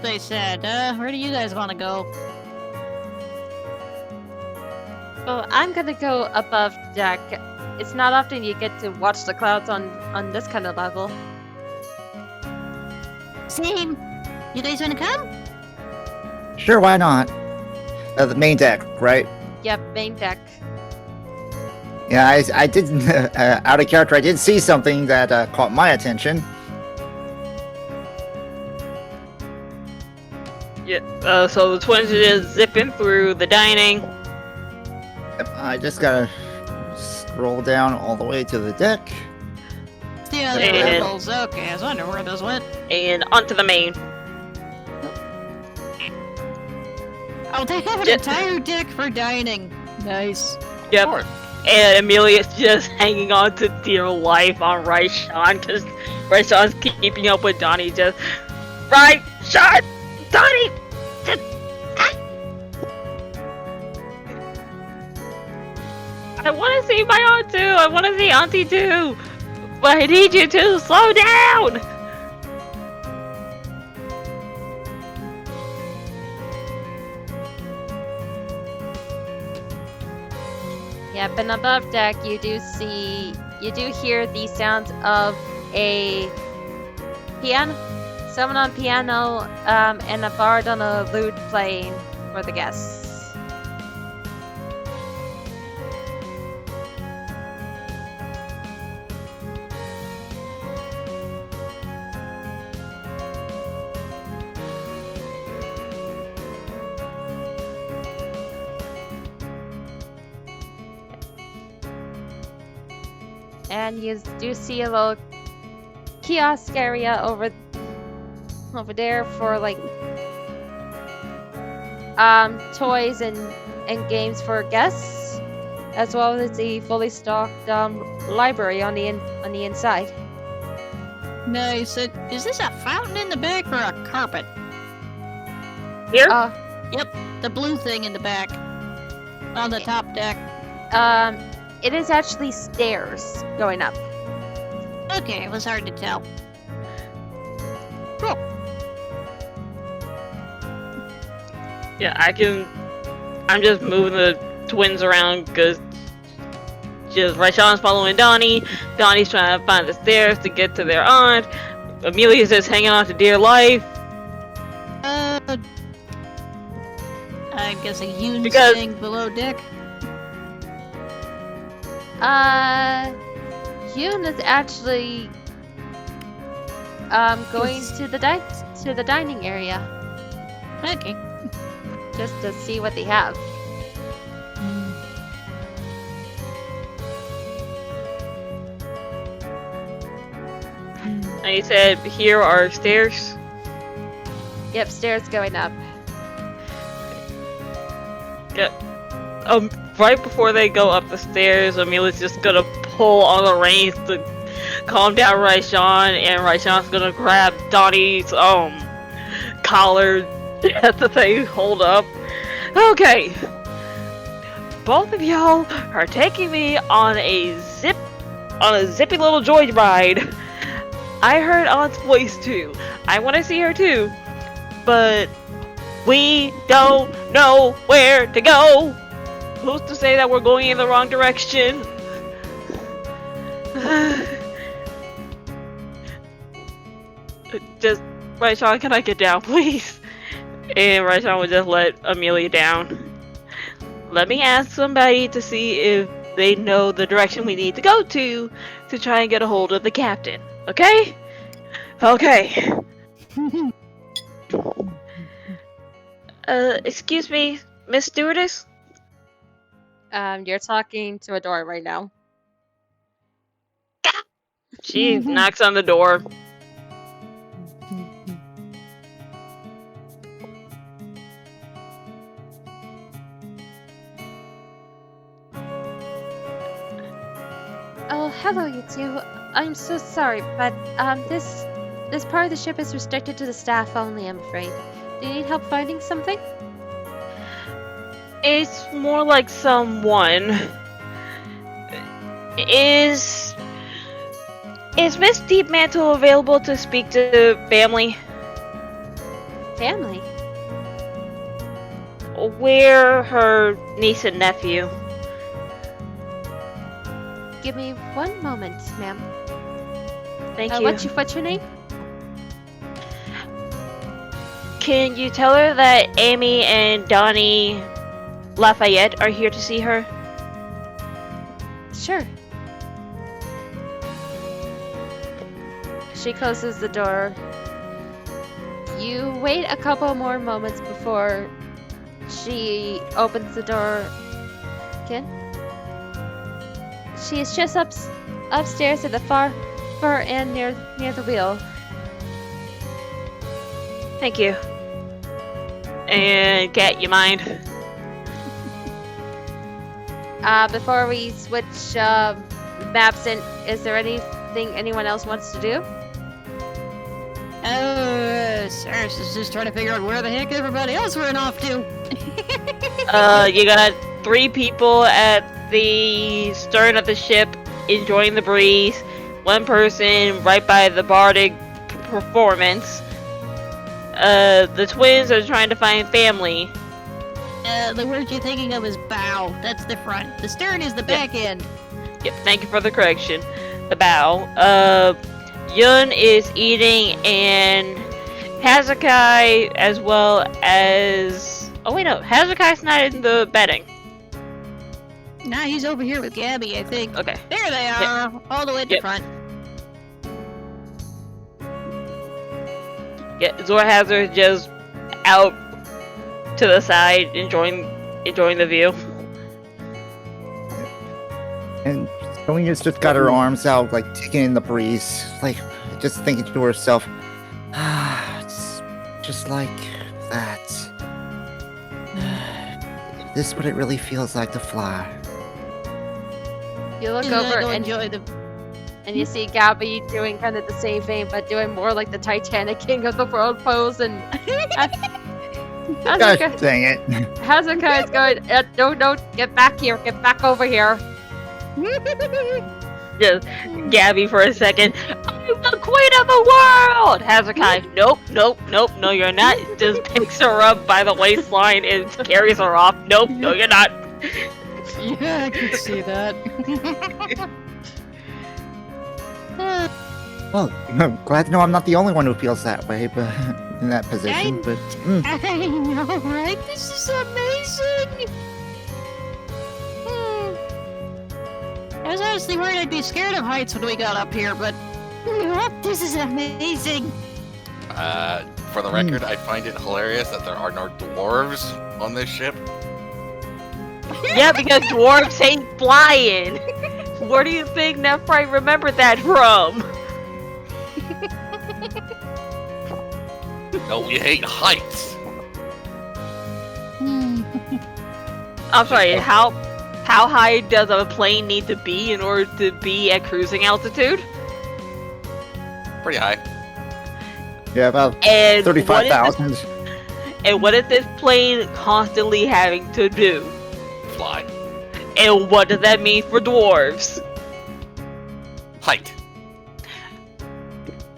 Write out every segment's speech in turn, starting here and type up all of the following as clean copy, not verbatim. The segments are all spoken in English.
they said. Where do you guys want to go? Well, I'm gonna go above deck. It's not often you get to watch the clouds on this kind of level. Same. You guys want to come? Sure, why not? The main deck, right? Yep, main deck. Yeah, I did, out of character, I did see something that caught my attention. Yeah, so the twins are just zipping through the dining. Yep, I just gotta scroll down all the way to the deck. The other And- levels. Okay, I was wondering where those went. And onto the main. Oh, they have an Yeah. entire deck for dining. Nice. Yep. Or- And Amelia's just hanging on to dear life on Raishan because Raishan's keeping up with Donnie. Just Raishan, Donnie. Just, I want to see my aunt too. I want to see Auntie too. But I need you to slow down. Yep, and above deck you do hear the sounds of a piano, someone on piano, and a bard on a lute playing for the guests. And you do see a little kiosk area over there for like toys and games for guests, as well as the fully stocked library on the inside. Nice. Is this a fountain in the back or a carpet? Here? Yep, the blue thing in the back. On the top deck. It is actually stairs going up. Okay, it was hard to tell. Cool. Yeah, I'm just moving the twins around because just Raishan's following Donnie. Donnie's trying to find the stairs to get to their aunt. Amelia's just hanging on to dear life. I'm guessing Yoon's Because- staying below deck. Yoon is actually going to the dining area Okay. just to see what they have. And he said, here are stairs. Yep, stairs going up. Right before they go up the stairs, Amelia's just gonna pull on the reins to calm down Raishan, and Raishan's gonna grab Donnie's collar that they hold up. Okay, both of y'all are taking me on a zippy little joyride. I heard Aunt's voice too. I want to see her too, but we don't know where to go. Who's to say that we're going in the wrong direction? Just, Raishan, can I get down, please? And Raishan would just let Amelia down. Let me ask somebody to see if they know the direction we need to go to try and get a hold of the captain. Okay? Okay. Excuse me, Miss Stewardess? You're talking to a door right now. She knocks on the door. Oh, hello, you two. I'm so sorry, but this part of the ship is restricted to the staff only, I'm afraid. Do you need help finding something? It's more like someone. Is Miss Deepmantle available to speak to family? family. We're her niece and nephew. Give me one moment, ma'am. Thank you. What's your name? Can you tell her that Amy and Donnie Lafayette are here to see her? Sure. She closes the door. You wait a couple more moments before she opens the door again. She is just upstairs at the far end near the wheel. Thank you. And Kat, you mind? Before we switch maps, is there anything anyone else wants to do? Cyrus is just trying to figure out where the heck everybody else went off to. You got 3 people at the stern of the ship enjoying the breeze. 1 person right by the bardic performance. The twins are trying to find family. The word you're thinking of is bow. That's the front. The stern is the back end. Yep, thank you for the correction. The bow. Yun is eating, and Hazukai as well as... Oh wait, no. Hazukai's not in the bedding. Nah, he's over here with Gabby, I think. Okay. There they are, all the way at the front. Yeah, Zorhazard just out to the side, enjoying the view. And Selena's just got her arms out, like taking in the breeze, like just thinking to herself, it's just like that. This is what it really feels like to fly. You look She's gonna over go and enjoy the. And you see Gabby doing kind of the same thing, but doing more like the Titanic King of the World pose, and Gosh dang it. Hazuka is going, no, get back here, get back over here. Just Gabby for a second. I'm the queen of the world! Hazukai, nope, no you're not. Just picks her up by the waistline and carries her off. Nope, no you're not. Yeah, I could see that. Well, I'm glad to know I'm not the only one who feels that way, but in that position. But I know, right? This is amazing. I was honestly worried I'd be scared of heights when we got up here, but this is amazing. For the record, I find it hilarious that there are no dwarves on this ship. Yeah, because dwarves hate flying. Where do you think Nephrite remembered that from? No, we hate heights. I'm sorry, how high does a plane need to be in order to be at cruising altitude? Pretty high. yeah, about And 35,000. And what is this plane constantly having to do? Fly. And what does that mean for dwarves? Height.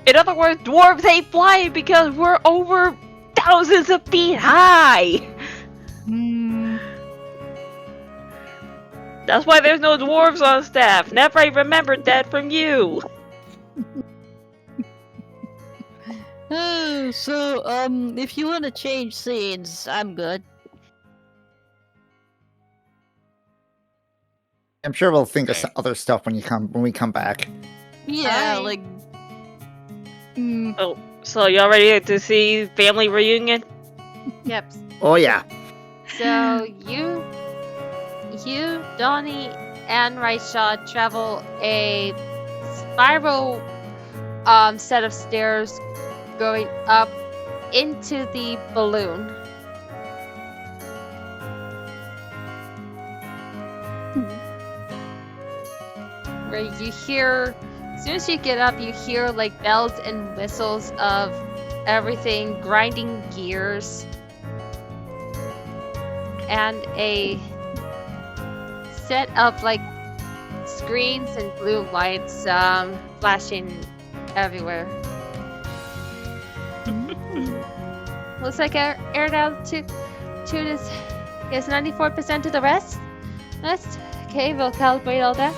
In other words, dwarves hate flying because we're over thousands of feet high! That's why there's no dwarves on staff. Nephrite remembered that from you. Oh, so, if you want to change scenes, I'm good. I'm sure we'll think of some other stuff when we come back. Yeah, Alright. like... Oh, so y'all ready to see family reunion? Yep. Oh yeah. So you, Donnie, and Raisha travel a spiral set of stairs going up into the balloon. Where you hear, as soon as you get up, you hear like bells and whistles of everything grinding gears. And a set of like screens and blue lights flashing everywhere. Looks like our air altitude is 94% of the rest. Okay, we'll calibrate all that.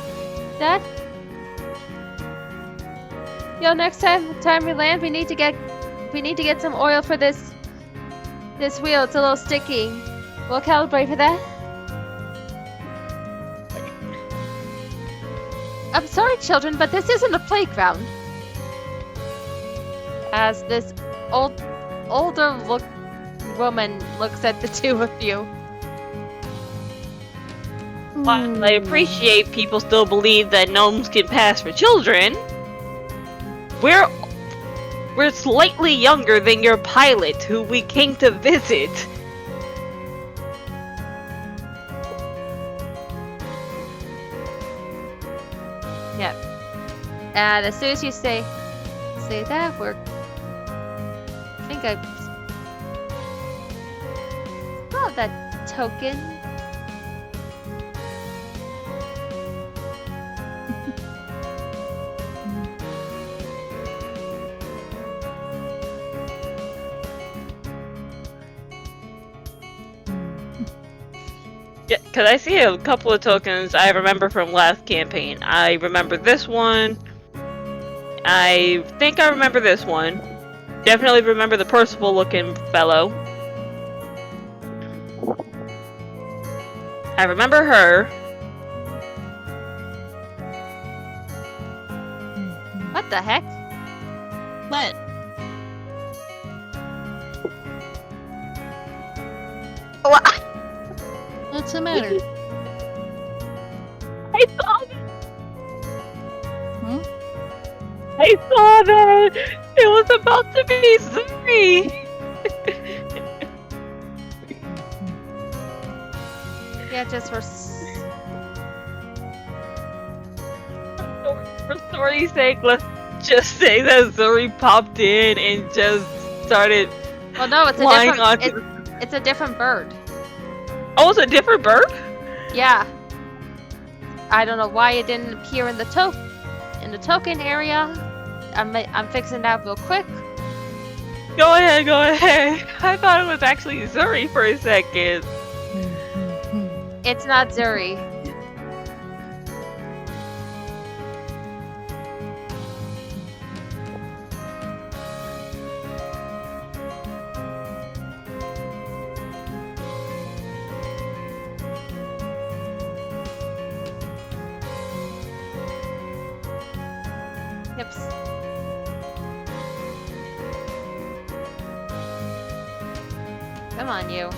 Yo, next time we land, we need to get some oil for this wheel. It's a little sticky. We'll calibrate for that. I'm sorry, children, but this isn't a playground. As this older woman looks at the two of you. While I appreciate people still believe that gnomes can pass for children, we're slightly younger than your pilot who we came to visit. Yep. And as soon as you say that, I think I got that token. Yeah, because I see a couple of tokens I remember from last campaign. I remember this one. I think I remember this one. Definitely remember the Percival looking fellow. I remember her. What the heck? What? What? What's the matter? I saw that. Hmm? I saw that. It was about to be Zuri. Yeah, just for For story's sake, let's just say that Zuri popped in and just started well, no, it's a flying different. onto. It's a different bird. Oh, it's a different bird? Yeah. I don't know why it didn't appear in the token area. I'm fixing that real quick. Go ahead, go ahead. I thought it was actually Zuri for a second. It's not Zuri. Yep. Come on, you.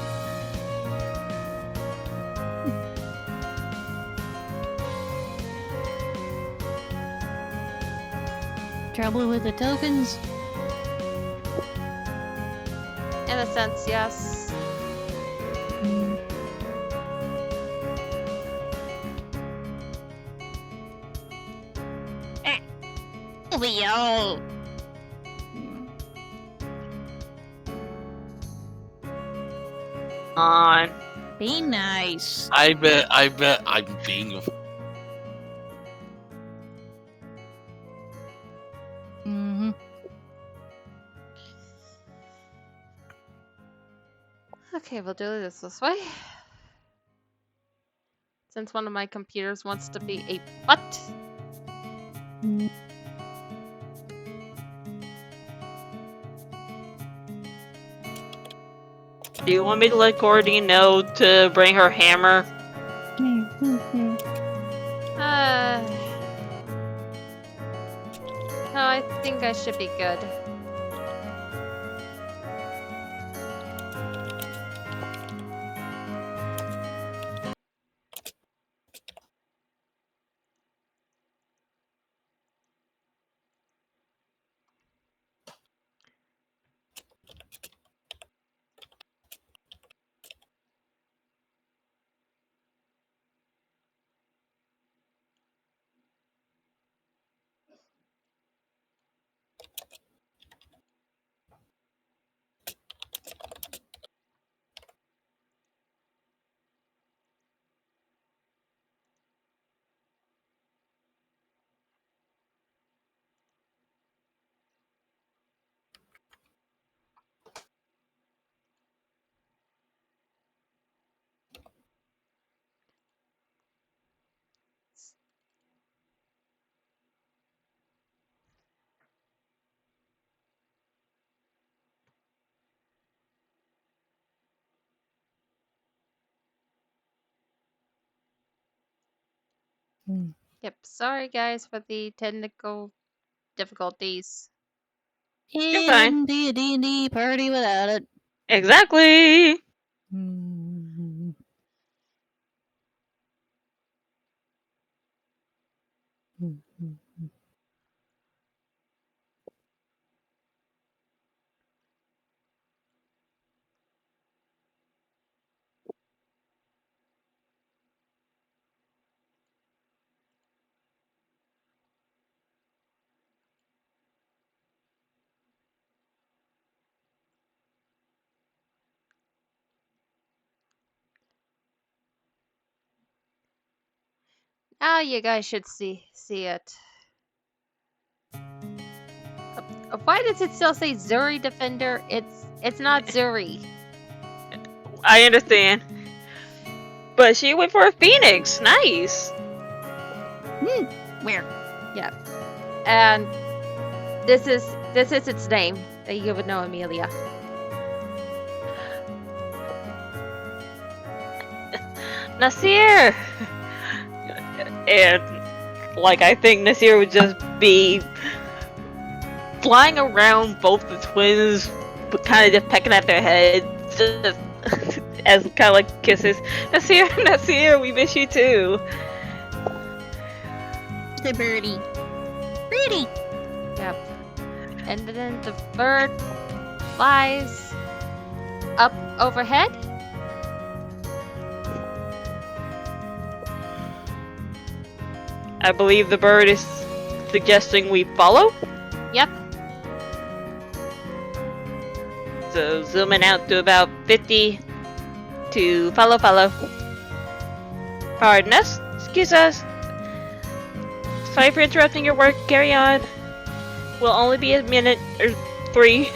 Trouble with the tokens? In a sense, yes. Leo! On. Be nice. I bet I'm being. Mm-hmm. Okay, we'll do this way. Since one of my computers wants to be a butt. Do you want me to let Gordy know to bring her hammer? No, I think I should be good. Yep. Sorry, guys, for the technical difficulties. You're fine. Couldn't be a D&D party without it. Exactly. Now you guys should see it. Why does it still say Zuri Defender? It's not Zuri. I understand. But she went for a phoenix. Nice. Where? And this is its name. You would know, Amelia. Nasir! And, like, I think Nasir would just be flying around both the twins, but kind of just pecking at their heads, just as kind of like kisses. Nasir, Nasir, we miss you too. The birdie. Birdie! Yep. And then the bird flies up overhead. I believe the bird is suggesting we follow. Yep. So zooming out to about 50 to follow. Pardon us. Excuse us. Sorry for interrupting your work. Carry on. Will only be a minute or 3.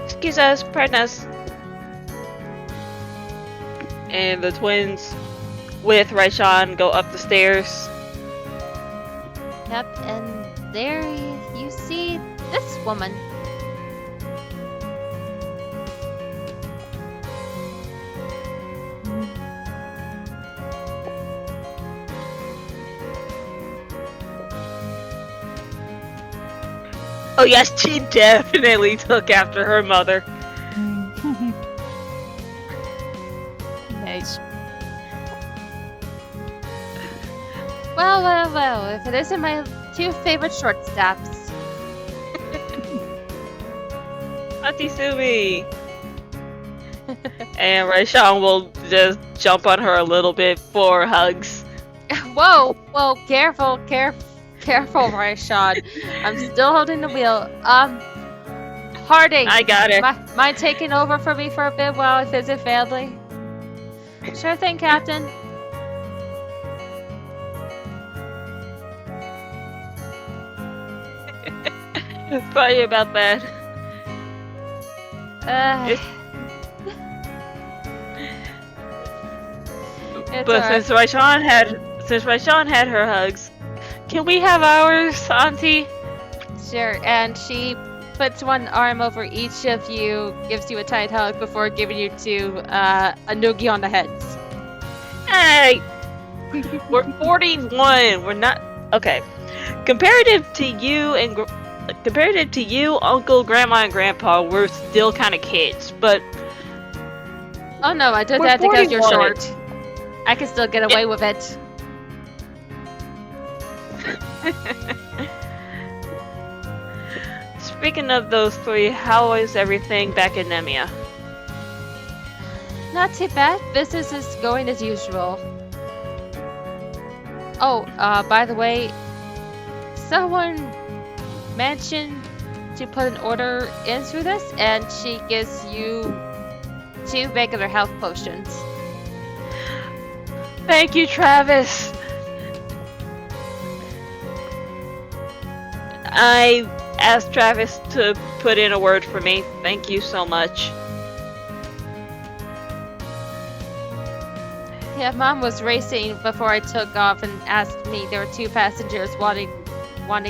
Excuse us. Pardon us. And the twins with Raishan go up the stairs. Yep. And there you see this woman. Oh yes, she definitely took after her mother. Nice. Well, if it isn't my 2 favorite short staffs. Atisumi! And Raishan will just jump on her a little bit for hugs. Whoa, careful, Raishan. I'm still holding the wheel. Harding. I got it. Mind taking over for me for a bit while I visit family? Sure thing, Captain. Sorry about that. It's But alright. since Raishan had her hugs, can we have ours, Auntie? Sure, and she puts one arm over each of you, gives you a tight hug before giving you 2 a noogie on the heads. Hey, we're 41. We're not okay. Comparative to you, Uncle, Grandma, and Grandpa, we're still kind of kids. But Oh no, I did We're that because you're 41. short. I can still get away with it. speaking of those 3, how is everything back in Nemia? Not too bad. Business is going as usual. Oh, by the way, someone mentioned to put an order in through this, and she gives you 2 regular health potions. Thank you, Travis. I asked Travis to put in a word for me. Thank you so much. Yeah, Mom was racing before I took off and asked me. There were 2 passengers wanting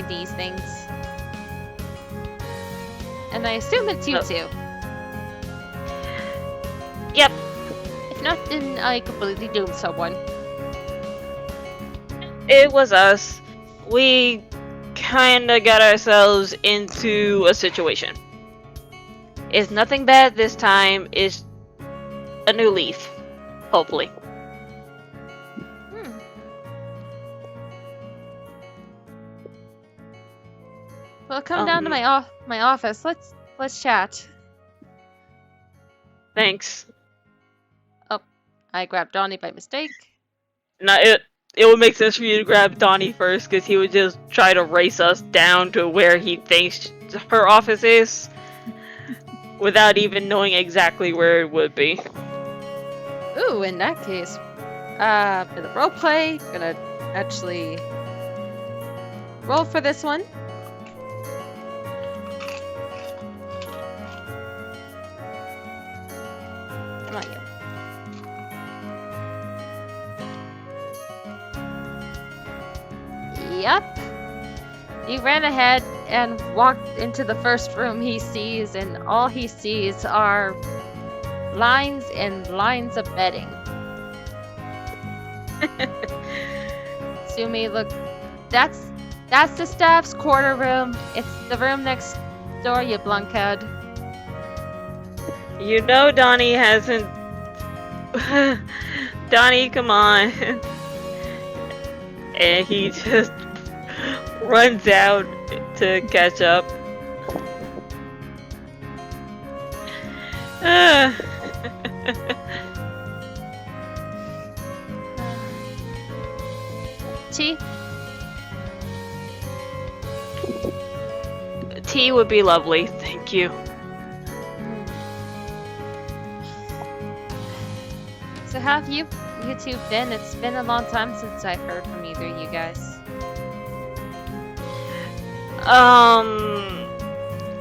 these things, and I assume it's you Oh. 2. Yep. If not, then I completely doomed someone. It was us. We kinda got ourselves into a situation. It's nothing bad this time. It's a new leaf. Hopefully. Hmm. Well, come down to my office. Let's chat. Thanks. I grabbed Donnie by mistake. No, it would make sense for you to grab Donnie first, because he would just try to race us down to where he thinks her office is, without even knowing exactly where it would be. Ooh, in that case, for the roleplay, gonna actually roll for this one. Come on, you. Yep. He ran ahead and walked into the first room he sees, and all he sees are lines and lines of bedding. Sumi, look, that's the staff's quarter room. It's the room next door, you blunkhead. You know Donnie hasn't... Donnie, come on. And he just runs out to catch up. T? Tea would be lovely, thank you. So how have you two been? It's been a long time since I've heard from either of you guys.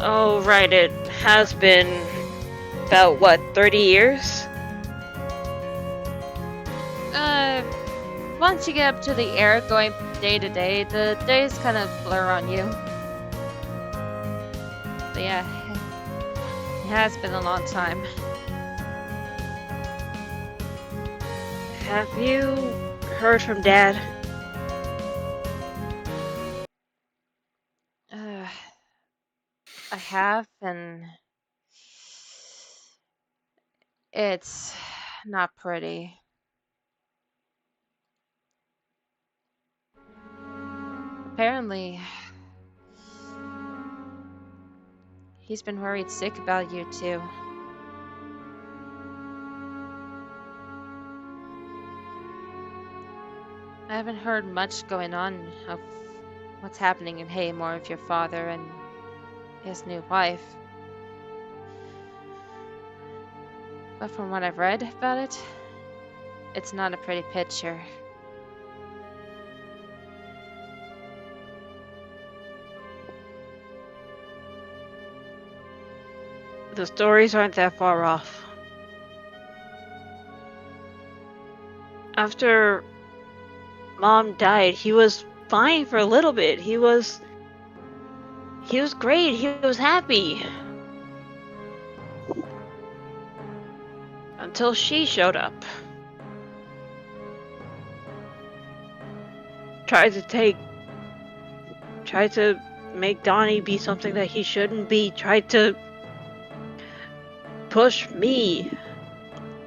Oh right, it has been about, what, 30 years? Once you get up to the air going day to day, the days kind of blur on you. But yeah, it has been a long time. Have you heard from Dad? I have, and it's not pretty. Apparently, he's been worried sick about you too. I haven't heard much going on of what's happening in Haymore with your father and his new wife. But from what I've read about it, it's not a pretty picture. The stories aren't that far off. After Mom died, he was fine for a little bit. He was great. He was happy. Until she showed up. Tried to make Donnie be something that he shouldn't be. Tried to push me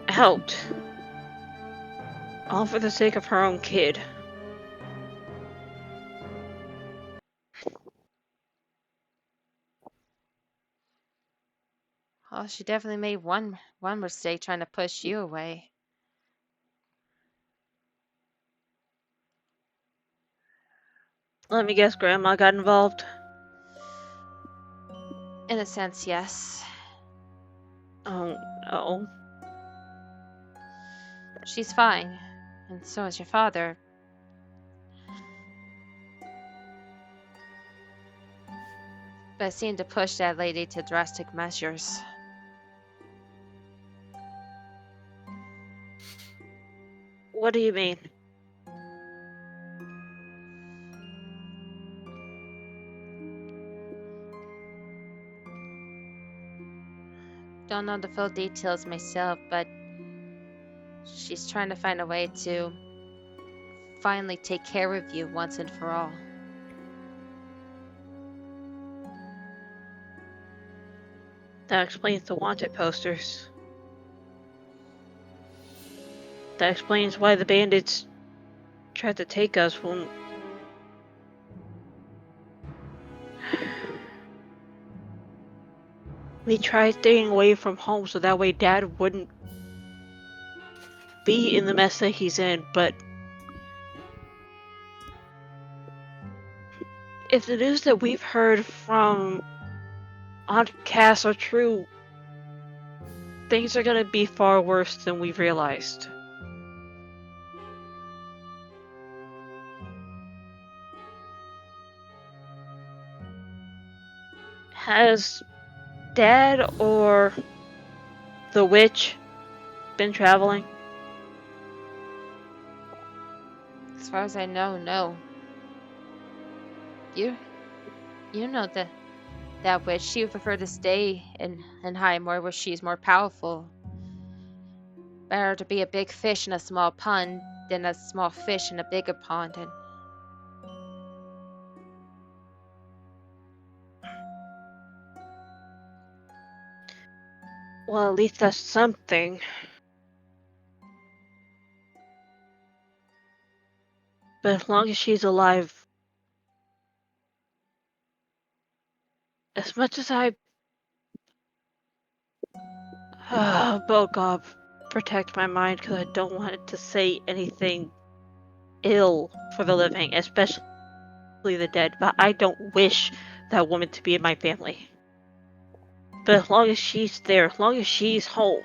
out. All for the sake of her own kid. Well, she definitely made one mistake trying to push you away. Let me guess, Grandma got involved? In a sense, yes. Oh, no. She's fine, and so is your father. But I seem to push that lady to drastic measures. What do you mean? Don't know the full details myself, but she's trying to find a way to finally take care of you once and for all. That explains the wanted posters. That explains why the bandits tried to take us when... We tried staying away from home so that way Dad wouldn't be in the mess that he's in, but... If the news that we've heard from Aunt Cass are true, things are gonna be far worse than we've realized. Has Dad or the witch been traveling? As far as I know, no. You know that witch. She would prefer to stay in Highmore, where she's more powerful. Better to be a big fish in a small pond than a small fish in a bigger pond. And Well, at least that's something. But as long as she's alive, as much as I... Oh God, protect my mind because I don't want it to say anything ill for the living, especially the dead. But I don't wish that woman to be in my family. But as long as she's there, as long as she's home,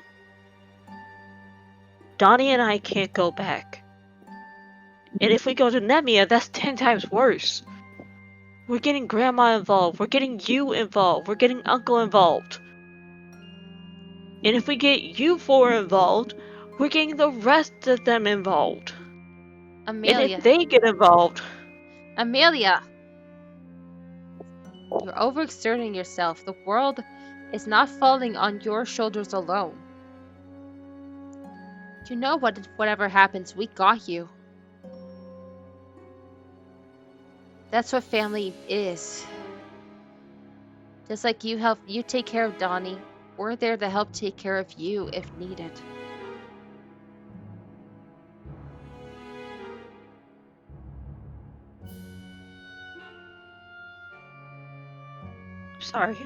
Donnie and I can't go back. And if we go to Nemia, that's 10 times worse. We're getting Grandma involved, we're getting you involved, we're getting Uncle involved. And if we get you four involved, we're getting the rest of them involved. Amelia, And if they get involved... Amelia! You're overexerting yourself. The world is not falling on your shoulders alone. You know whatever happens, we got you. That's what family is. Just like you take care of Donnie, we're there to help take care of you if needed. Sorry.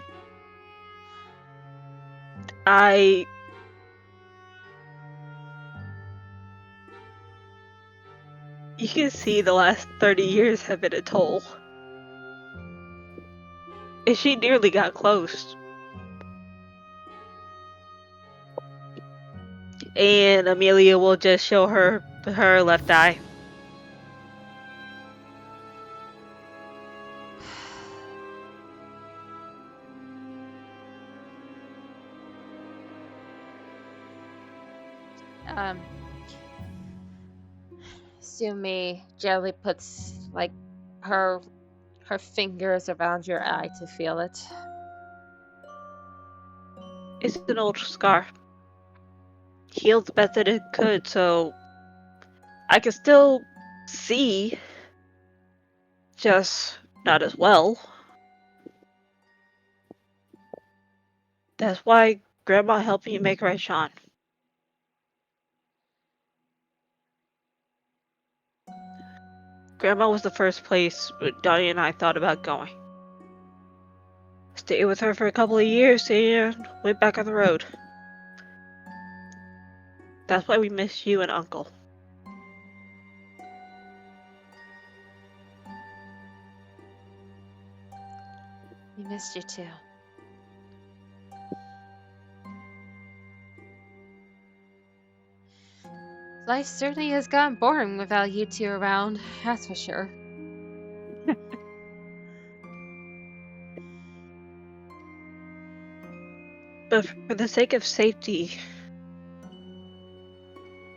You can see the last 30 years have been a toll. And she nearly got close. And Amelia will just show her left eye. Sumi gently puts like her fingers around your eye to feel it. It's an old scar. Healed the best that it could, so I can still see, just not as well. That's why Grandma helped me make Raishan. Grandma was the first place Donnie and I thought about going. Stayed with her for a couple of years and went back on the road. That's why we miss you and Uncle. We missed you too. Life certainly has gotten boring without you two around, that's for sure. But for the sake of safety,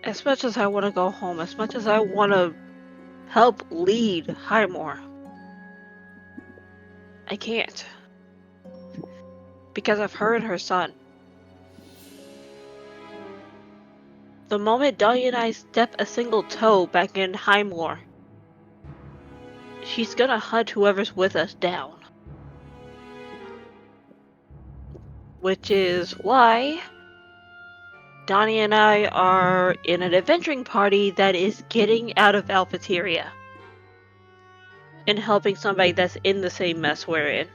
as much as I want to go home, as much as I want to help lead Highmore, I can't. Because of her and her son. The moment Dahlia and I step a single toe back in Highmore, she's gonna hunt whoever's with us down. Which is why Donnie and I are in an adventuring party that is getting out of Alphateria and helping somebody that's in the same mess we're in.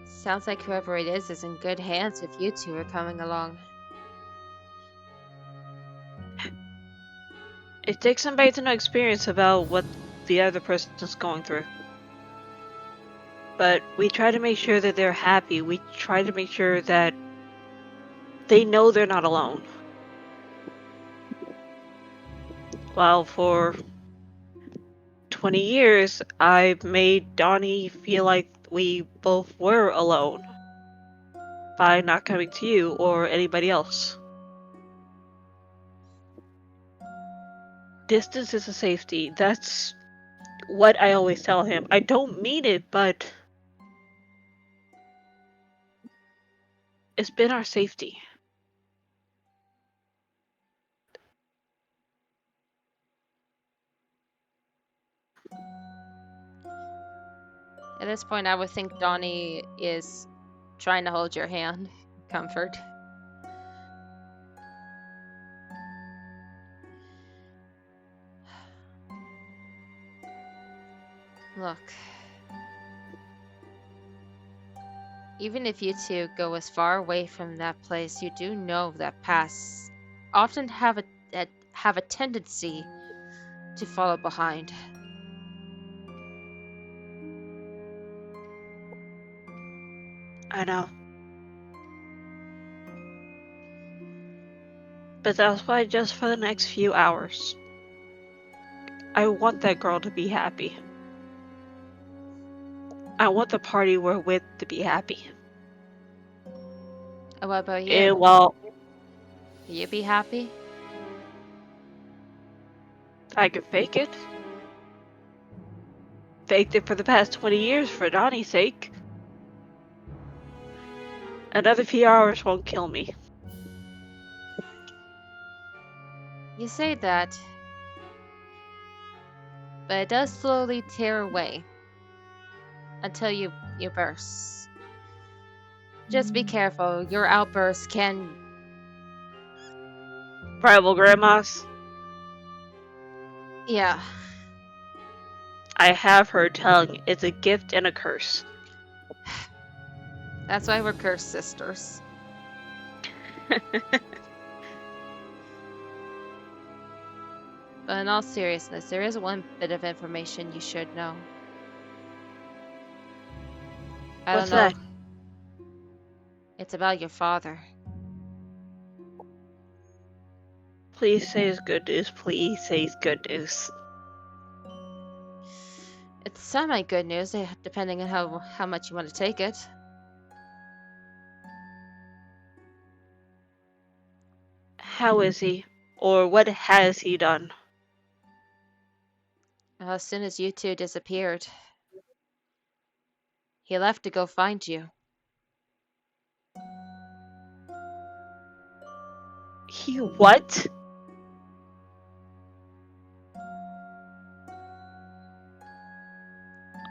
Sounds like whoever it is in good hands if you two are coming along. It takes somebody to know experience about what the other person is going through. But we try to make sure that they're happy. We try to make sure that they know they're not alone. Well, for 20 years, I've made Donnie feel like we both were alone by not coming to you or anybody else. Distance is a safety. That's what I always tell him. I don't mean it, but it's been our safety. At this point, I would think Donnie is trying to hold your hand. Comfort. Look. Even if you two go as far away from that place, you do know that paths often have a tendency to follow behind. I know. But that's why just for the next few hours, I want that girl to be happy. I want the party we're with to be happy. And what about you? And well, Will you be happy? I could fake it. Faked it for the past 20 years for Donnie's sake. Another few hours won't kill me. You say that, but it does slowly tear away until you burst. Just be careful. Your outbursts can... Rival grandmas, Yeah. I have her tongue. It's a gift and a curse. That's why we're cursed sisters. But in all seriousness, there is one bit of information you should know. I What's don't know. that? It's about your father. Please say it's good news. Please say it's good news. It's semi-good news, depending on how much you want to take it. How is he? Or what has he done? As soon as you two disappeared, he left to go find you. He what?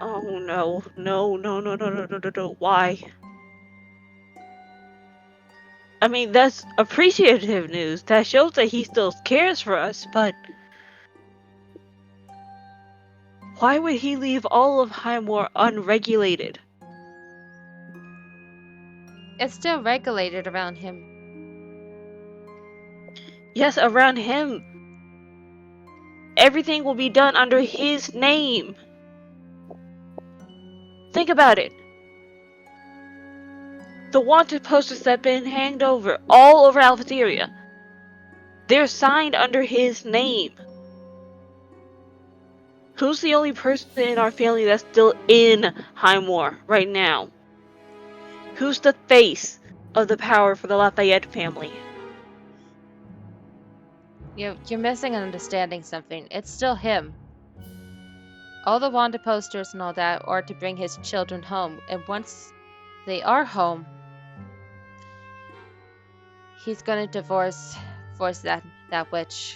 Oh no. No. Why? I mean, that's appreciative news. That shows that he still cares for us, but why would he leave all of Highmore unregulated? It's still regulated around him. Yes, around him. Everything will be done under his name. Think about it. The wanted posters that have been hanged over all over Alphateria, they're signed under his name. Who's the only person in our family that's still in Highmore right now? Who's the face of the power for the Lafayette family? You're missing and understanding something. It's still him. All the wanted posters and all that are to bring his children home, and once they are home, he's gonna divorce that witch.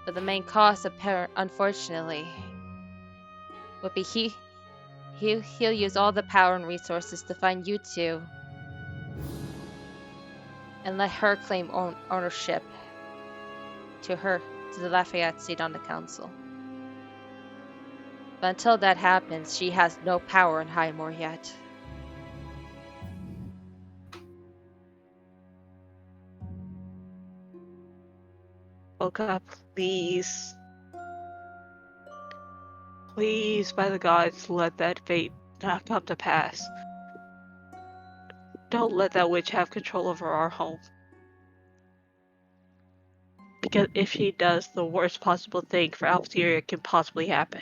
But the main cause, unfortunately, would be he'll use all the power and resources to find you two and let her claim ownership to the Lafayette seat on the council. But until that happens, she has no power in Highmore yet. Oh God, please. Please, by the gods, let that fate not come to pass. Don't let that witch have control over our home. Because if she does, the worst possible thing for Alsteria can possibly happen.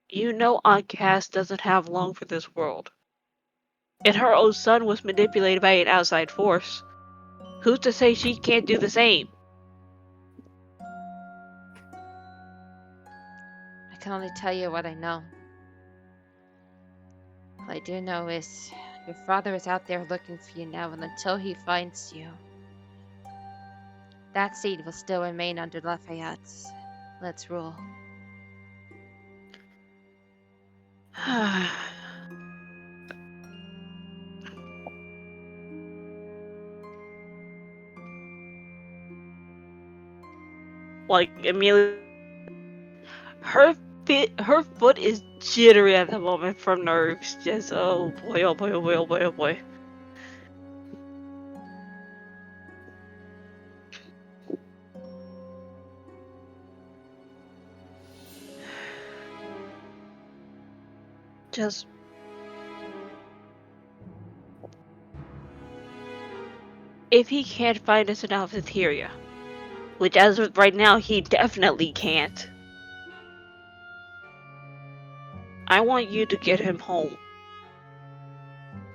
You know Aunt Cass doesn't have long for this world. And her own son was manipulated by an outside force. Who's to say she can't do the same? I can only tell you what I know. All I do know is your father is out there looking for you now, and until he finds you, that seat will still remain under Lafayette's. Let's rule. Like, Amelia, her foot is jittery at the moment from nerves. Just, oh boy, oh boy, oh boy, oh boy, oh boy. Just... if he can't find us in Alphatheria, which as of right now he definitely can't, I want you to get him home.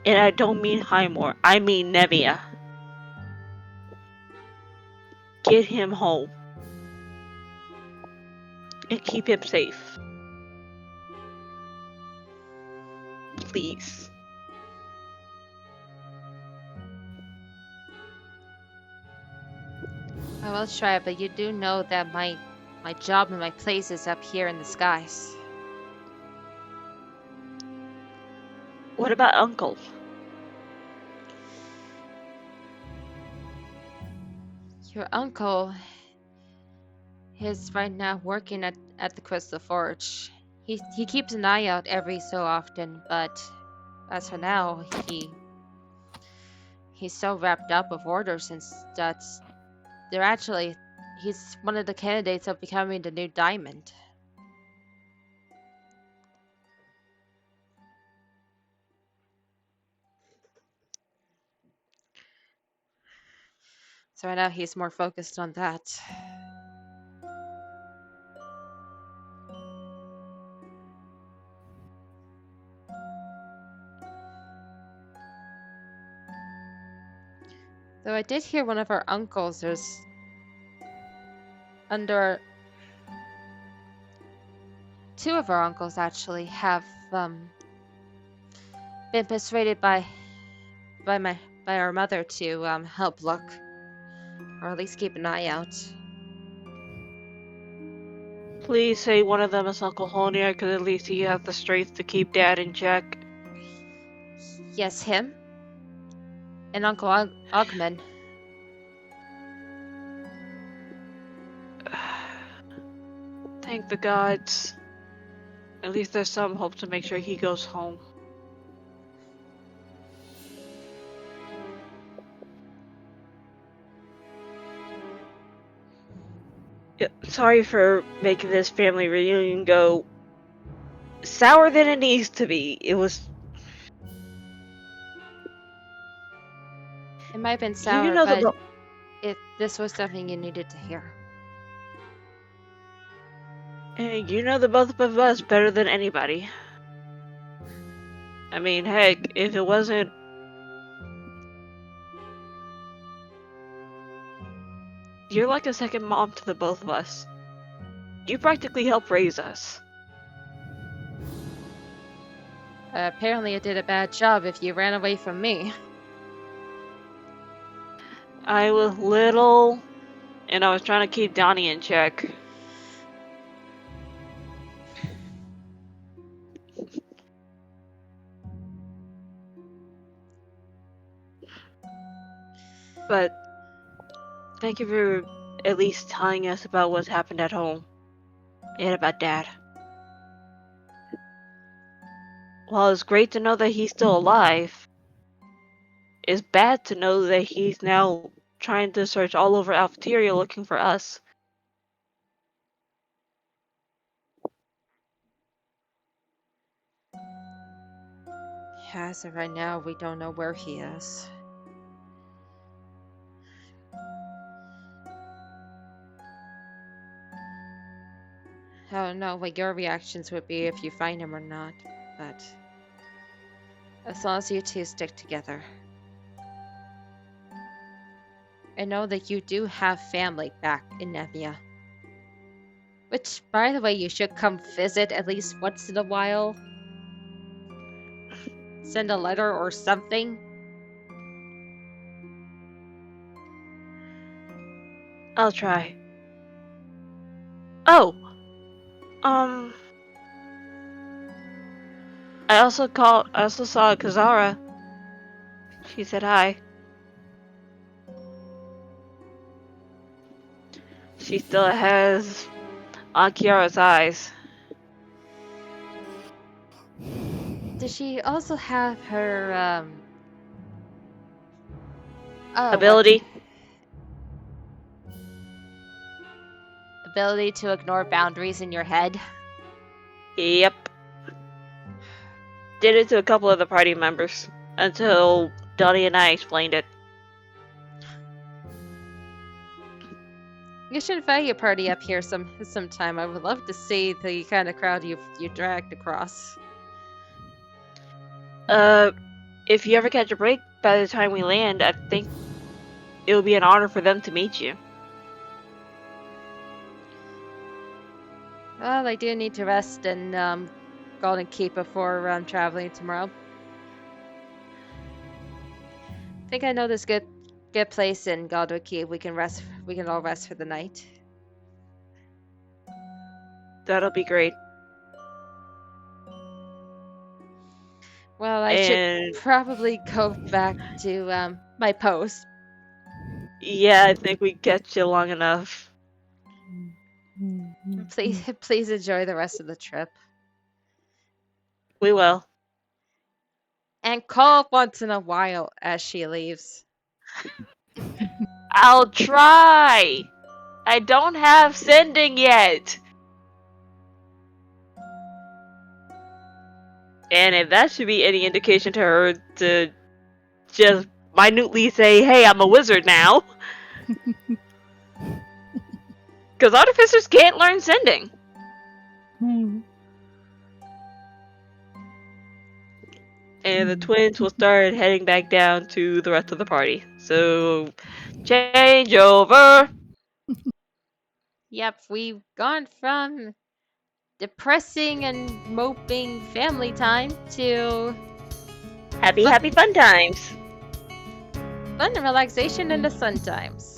And I don't mean Highmore, I mean Nemia. Get him home. And keep him safe. Please. I will try, but you do know that my job and my place is up here in the skies. What about Uncle? Your uncle is right now working at the Crystal Forge. He keeps an eye out every so often, but as for now, he's so wrapped up with orders and stats. He's one of the candidates of becoming the new Diamond. So right now he's more focused on that. Though I did hear one of our uncles, two of our uncles actually have been persuaded by our mother to help look, or at least keep an eye out. Please say one of them is Uncle Honir, because at least he has the strength to keep Dad in check. Yes, him. And Uncle Ogman. Thank the gods. At least there's some hope to make sure he goes home. Yeah, sorry for making this family reunion go sour than it needs to be. It might have been sour, but this was something you needed to hear. And you know the both of us better than anybody. I mean, heck, if it wasn't... You're like a second mom to the both of us. You practically helped raise us. Apparently, it did a bad job if you ran away from me. I was little, and I was trying to keep Donnie in check. But thank you for at least telling us about what's happened at home and about Dad. While it's great to know that he's still alive, it's bad to know that he's now trying to search all over Alphateria looking for us. As of right now, we don't know where he is. I don't know what your reactions would be if you find him or not, but as long as you two stick together. I know that you do have family back in Nevia. Which, by the way, you should come visit at least once in a while. Send a letter or something. I'll try. Oh! I also saw Kazara. She said hi. She still has Kiara's eyes. Does she also have her, oh, Ability? ability to ignore boundaries in your head? Yep. Did it to a couple of the party members until Donnie and I explained it. You should invite your party up here sometime. I would love to see the kind of crowd you dragged across. If you ever catch a break by the time we land, I think it would be an honor for them to meet you. Well, I do need to rest in Golden Keep before traveling tomorrow. I think I know this good place in Golden Keep. We can rest. We can all rest for the night. That'll be great. Well, I should probably go back to my post. Yeah, I think we kept you long enough. Please enjoy the rest of the trip. We will. And call once in a while as she leaves. I'll try! I don't have sending yet! And if that should be any indication to her to just minutely say, hey, I'm a wizard now. Because artificers can't learn sending. And the twins will start heading back down to the rest of the party. So, change over. Yep, we've gone from depressing and moping family time to Happy fun times. fun and relaxation in the sun times.